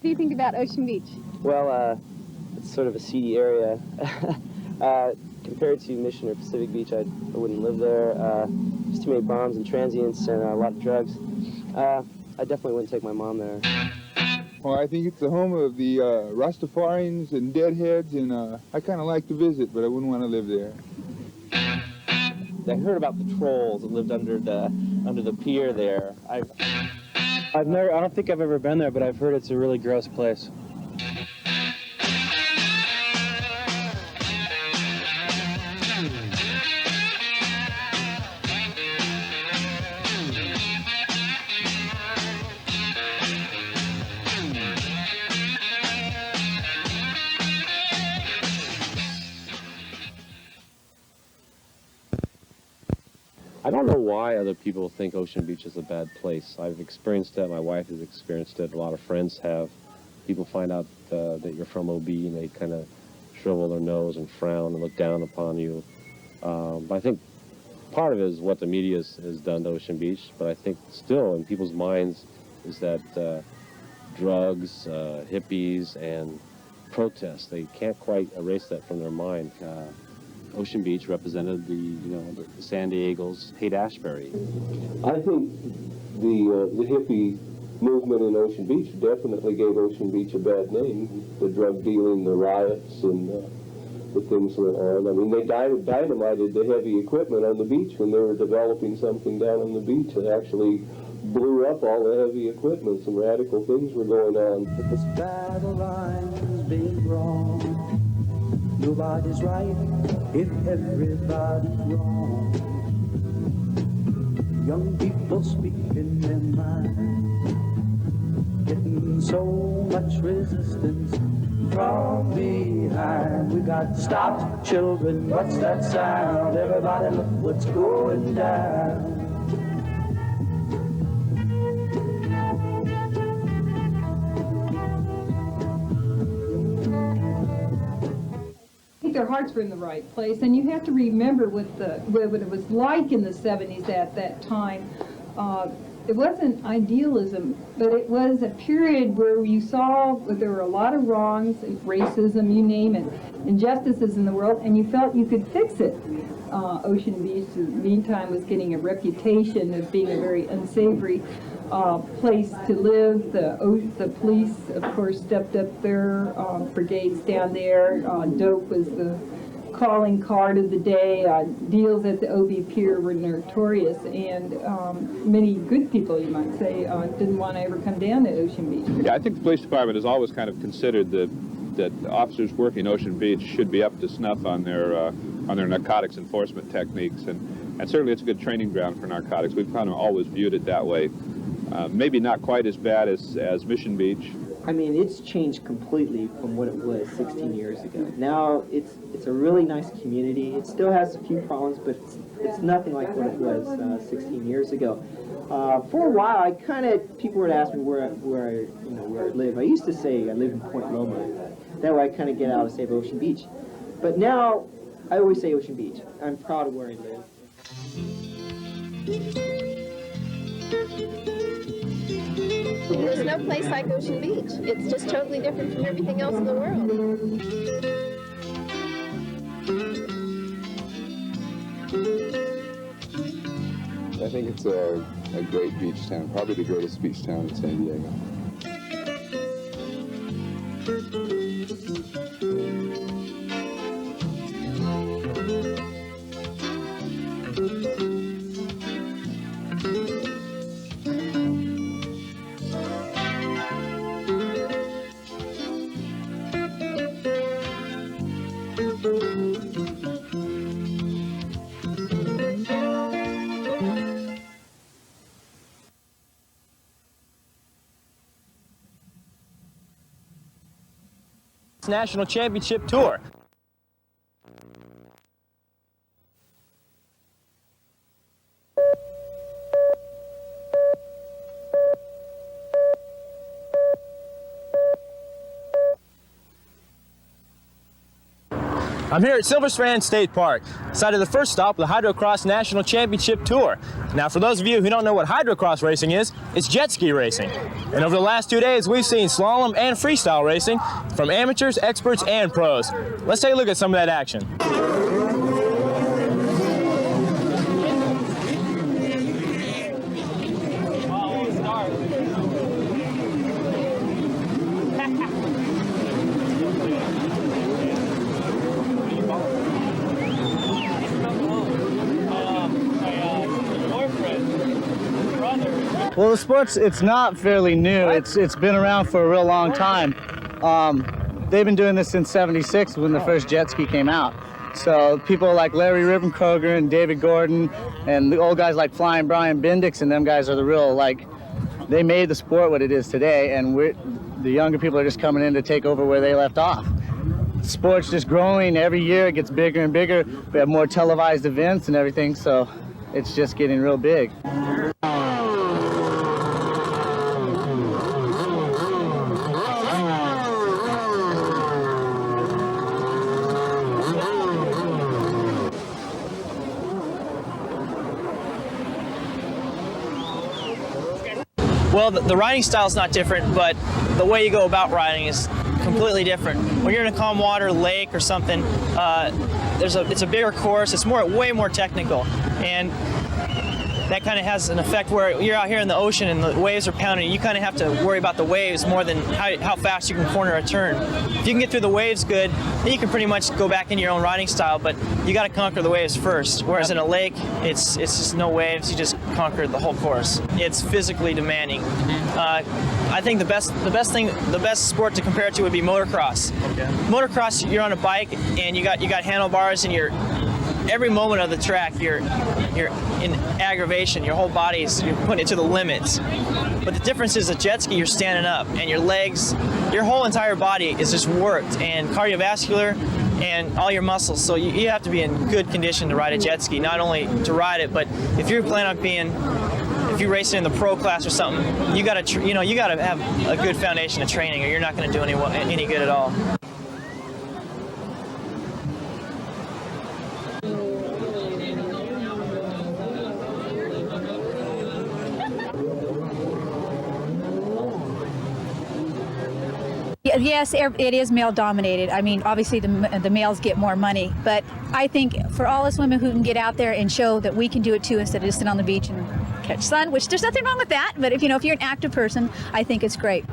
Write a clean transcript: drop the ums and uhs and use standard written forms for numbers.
do you think about Ocean Beach? Well, it's sort of a seedy area. Compared to Mission or Pacific Beach, I wouldn't live there. There's too many bombs and transients and a lot of drugs. I definitely wouldn't take my mom there. Well, I think it's the home of the Rastafarians and Deadheads, and I kind of like to visit, but I wouldn't want to live there. I heard about the trolls that lived under the pier there. I don't think I've ever been there, but I've heard it's a really gross place. I don't know why other people think Ocean Beach is a bad place. I've experienced it. My wife has experienced it. A lot of friends have. People find out that you're from OB and they kind of shrivel their nose and frown and look down upon you. But I think part of it is what the media has done to Ocean Beach. But I think still in people's minds is that drugs, hippies, and protests, they can't quite erase that from their mind. Ocean Beach represented the San Diego's Haight-Ashbury. I think the hippie movement in Ocean Beach definitely gave Ocean Beach a bad name. The drug dealing, the riots, and the things went on. I mean, they dynamited the heavy equipment on the beach when they were developing something down on the beach that actually blew up all the heavy equipment. Some radical things were going on. But this battle line's been wrong. Nobody's right if everybody's wrong. Young people speaking their mind, getting so much resistance from behind. We got to stop, children, what's that sound? Everybody look what's going down. Their hearts were in the right place, and you have to remember what it was like in the 70s at that time. It wasn't idealism, but it was a period where you saw that there were a lot of wrongs, racism, you name it, injustices in the world, and you felt you could fix it. Ocean Beach, in the meantime, was getting a reputation of being a very unsavory place to live. The police, of course, stepped up their brigades down there. Dope was the calling card of the day. Deals at the OB Pier were notorious, and many good people, you might say, didn't want to ever come down to Ocean Beach. Yeah, I think the police department has always kind of considered that officers working Ocean Beach should be up to snuff on their narcotics enforcement techniques, and certainly it's a good training ground for narcotics. We've kind of always viewed it that way. Maybe not quite as bad as Mission Beach. I mean, it's changed completely from what it was 16 years ago. Now it's a really nice community. It still has a few problems, but it's nothing like what it was 16 years ago. For a while, people would ask me where I live. I used to say I live in Point Loma. That way I kind of get out of say Ocean Beach. But now I always say Ocean Beach. I'm proud of where I live. There's no place like Ocean Beach. It's just totally different from everything else in the world. I think it's a great beach town, probably the greatest beach town in San Diego. National Championship Tour. I'm here at Silver Strand State Park, site of the first stop of the Hydrocross National Championship Tour. Now, for those of you who don't know what hydrocross racing is, it's jet ski racing. And over the last 2 days, we've seen slalom and freestyle racing from amateurs, experts, and pros. Let's take a look at some of that action. Well, the sport's, it's not fairly new. It's been around for a real long time. They've been doing this since '76 when the first jet ski came out. So people like Larry Ribbenkroger and David Gordon and the old guys like Flying Brian Bendix and them guys are the real, like, they made the sport what it is today, and the younger people are just coming in to take over where they left off. The sport's just growing every year. It gets bigger and bigger. We have more televised events and everything, so it's just getting real big. Well, the riding style is not different, but the way you go about riding is completely different. When you're in a calm water lake or something, it's a bigger course. It's way more technical, and that kind of has an effect where you're out here in the ocean and the waves are pounding. You kind of have to worry about the waves more than how fast you can corner a turn. If you can get through the waves good, then you can pretty much go back into your own riding style, but you got to conquer the waves first. Whereas in a lake, it's just no waves. You just conquer the whole course. It's physically demanding. I think the best sport to compare it to would be motocross. Okay. Motocross, you're on a bike and you got handlebars, and every moment of the track, you're in aggravation. Your whole body's, you're putting it to the limits. But the difference is a jet ski, you're standing up, and your legs, your whole entire body is just worked, and cardiovascular, and all your muscles. So you have to be in good condition to ride a jet ski. Not only to ride it, but if you're planning on if you're racing in the pro class or something, you gotta have a good foundation of training, or you're not going to do any good at all. Yes, it is male dominated. I mean, obviously the males get more money, but I think for all us women who can get out there and show that we can do it too, instead of just sit on the beach and catch sun, which there's nothing wrong with that, but if you're an active person, I think it's great.